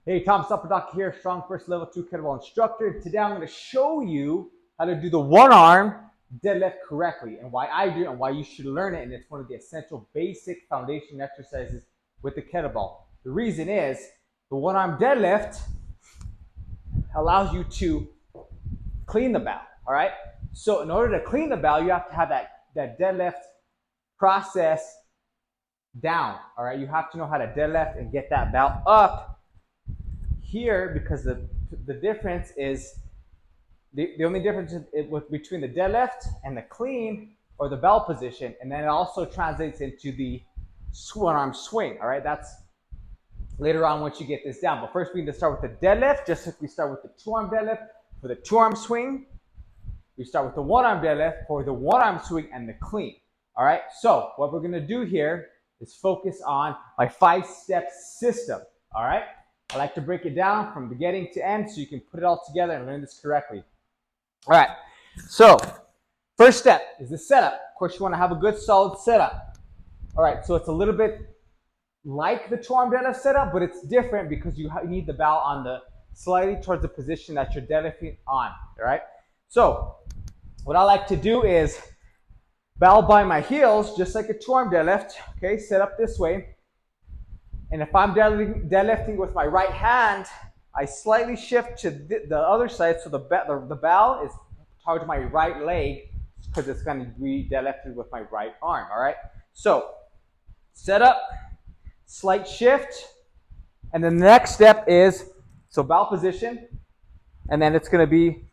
Hey, Tom Supperdoc here, Strong First Level 2 Kettlebell Instructor. Today I'm going to show you how to do the one arm deadlift correctly and why I do it and why you should learn it. And it's one of the essential basic foundation exercises with the kettlebell. The reason is the one arm deadlift allows you to clean the bell, all right? So in order to clean the bell, you have to have that deadlift process down, all right? You have to know how to deadlift and get that bell up here, because the difference is the only difference between the deadlift and the clean or the bell position, and then it also translates into the one arm swing. All right, that's later on once you get this down. But first we need to start with the deadlift, just like we start with the two arm deadlift for the two arm swing. We start with the one arm deadlift for the one arm swing and the clean. All right, so what we're gonna do here is focus on my 5-step system. All right. I like to break it down from beginning to end so you can put it all together and learn this correctly. All right, so first step is the setup. Of course, you want to have a good solid setup. All right, so it's a little bit like the two-arm deadlift setup, but it's different because you need the bell on the slightly towards the position that you're deadlifting on. All right, so what I like to do is bell by my heels, just like a two-arm deadlift. Okay, set up this way. And if I'm deadlifting with my right hand, I slightly shift to the other side so the bell is towards my right leg because it's going to be deadlifted with my right arm, all right? So set up, slight shift, and then the next step is, so bell position, and then it's going to be,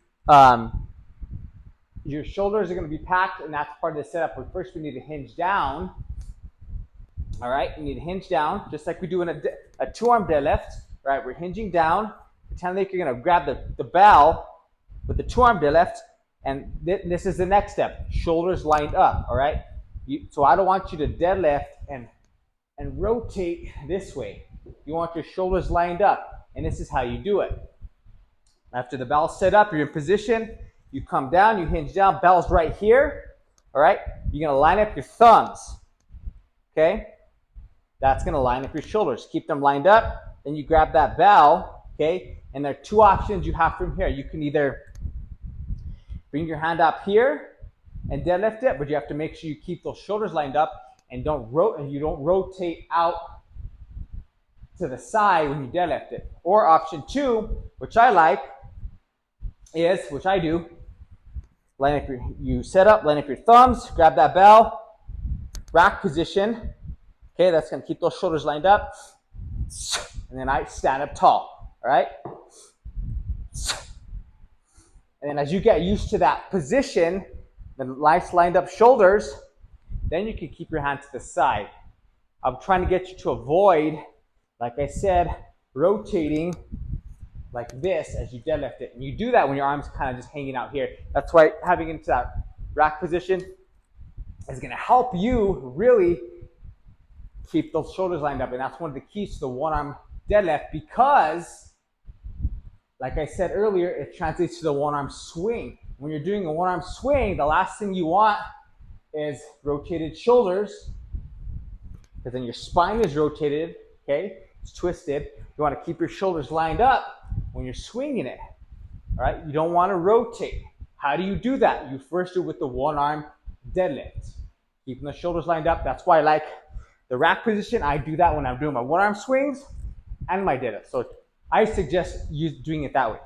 your shoulders are going to be packed, and that's part of the setup. But first we need to hinge down. All right, you need to hinge down, just like we do in a two-arm deadlift, right? We're hinging down. Pretend like you're gonna grab the bell with the two-arm deadlift, and this is the next step, shoulders lined up, all right? So I don't want you to deadlift and rotate this way. You want your shoulders lined up, and this is how you do it. After the bell's set up, you're in position, you come down, you hinge down, bell's right here, all right? You're gonna line up your thumbs, okay? That's going to line up your shoulders. Keep them lined up. Then you grab that bell, okay? And there are two options you have from here. You can either bring your hand up here and deadlift it, but you have to make sure you keep those shoulders lined up and you don't rotate out to the side when you deadlift it. Or option two, which I like, is, which I do, you set up, line up your thumbs, grab that bell, rack position. Okay, that's going to keep those shoulders lined up. And then I stand up tall, all right? And then as you get used to that position, the nice lined up shoulders, then you can keep your hand to the side. I'm trying to get you to avoid, like I said, rotating like this as you deadlift it. And you do that when your arms kind of just hanging out here. That's why having into that rack position is going to help you really keep those shoulders lined up, and that's one of the keys to the one-arm deadlift because, like I said earlier, it translates to the one-arm swing. When you're doing a one-arm swing, the last thing you want is rotated shoulders, because then your spine is rotated, okay? It's twisted. You want to keep your shoulders lined up when you're swinging it, all right? You don't want to rotate. How do you do that? You first do it with the one-arm deadlift. Keeping the shoulders lined up. That's why I like the rack position. I do that when I'm doing my one-arm swings and my deadlift. So I suggest you doing it that way.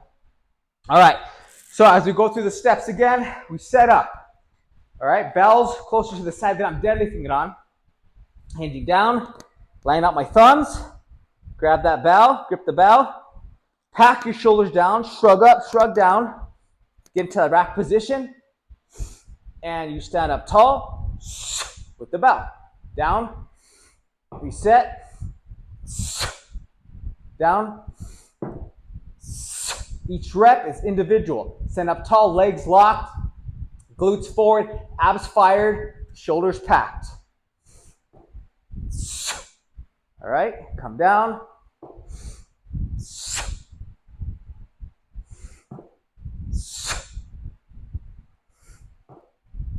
All right. So as we go through the steps again, we set up. All right. Bells closer to the side that I'm deadlifting it on. Hinging down. Line up my thumbs. Grab that bell. Grip the bell. Pack your shoulders down. Shrug up. Shrug down. Get into the rack position. And you stand up tall with the bell. Down. Reset, down. Each rep is individual. Stand up tall, legs locked, glutes forward, abs fired, shoulders packed. All right, come down.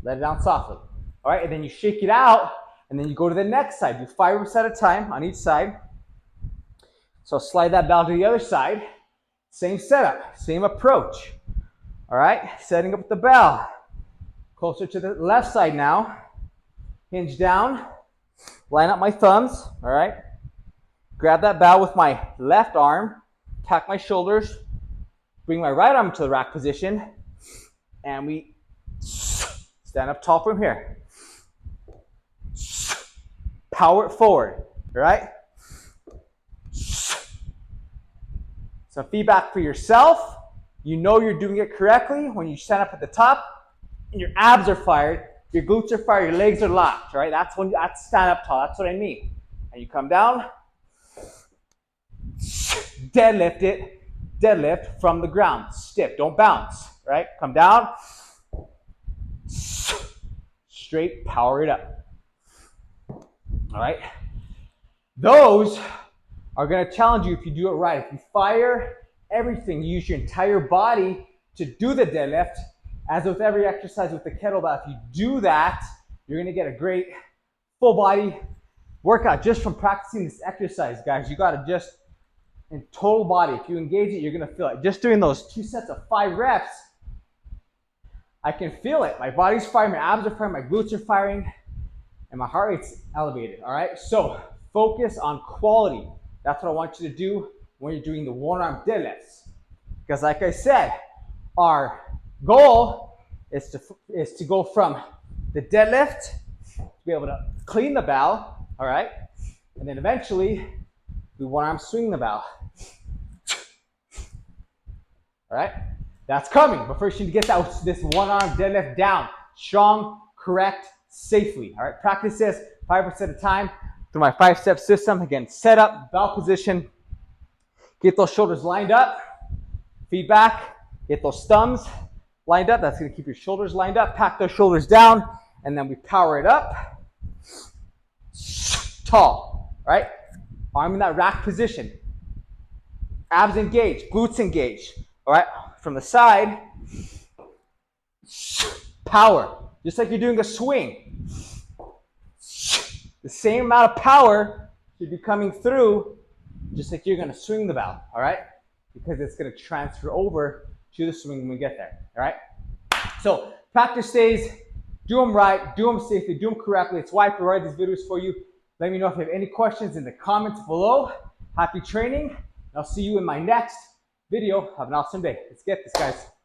Let it down softly. All right, and then you shake it out. And then you go to the next side. Do 5 reps at a time on each side. So slide that bell to the other side. Same setup, same approach. All right, setting up the bell. Closer to the left side now. Hinge down, line up my thumbs, all right? Grab that bell with my left arm, tack my shoulders, bring my right arm to the rack position, and we stand up tall from here. Power it forward, all right? Some feedback for yourself. You know you're doing it correctly when you stand up at the top and your abs are fired, your glutes are fired, your legs are locked, right? That's stand up tall, that's what I mean. And you come down, deadlift it, deadlift from the ground, stiff, don't bounce, right? Come down, straight, power it up. All right? Those are gonna challenge you if you do it right. If you fire everything, you use your entire body to do the deadlift. As with every exercise with the kettlebell, if you do that, you're gonna get a great full body workout just from practicing this exercise, guys. You gotta just, in total body, if you engage it, you're gonna feel it. Just doing those 2 sets of 5 reps, I can feel it. My body's firing, my abs are firing, my glutes are firing, and my heart rate's elevated, all right? So focus on quality. That's what I want you to do when you're doing the one-arm deadlifts. Because like I said, our goal is to go from the deadlift to be able to clean the bell, all right? And then eventually, we one-arm swing the bell. All right? That's coming, but first you need to get this one-arm deadlift down. Strong, correct, safely. All right? Practice this 5% at a time through my 5-step system. Again, set up, bell position. Get those shoulders lined up. Feedback. Get those thumbs lined up. That's going to keep your shoulders lined up. Pack those shoulders down, and then we power it up. Tall, right? Arm in that rack position. Abs engaged, glutes engaged. All right, from the side, power, just like you're doing a swing. The same amount of power should be coming through, just like you're going to swing the bell, all right? Because it's going to transfer over to the swing when we get there, all right? So practice stays, do them right, do them safely, do them correctly. It's why I provide these videos for you. Let me know if you have any questions in the comments below. Happy training. I'll see you in my next video. Have an awesome day. Let's get this, guys.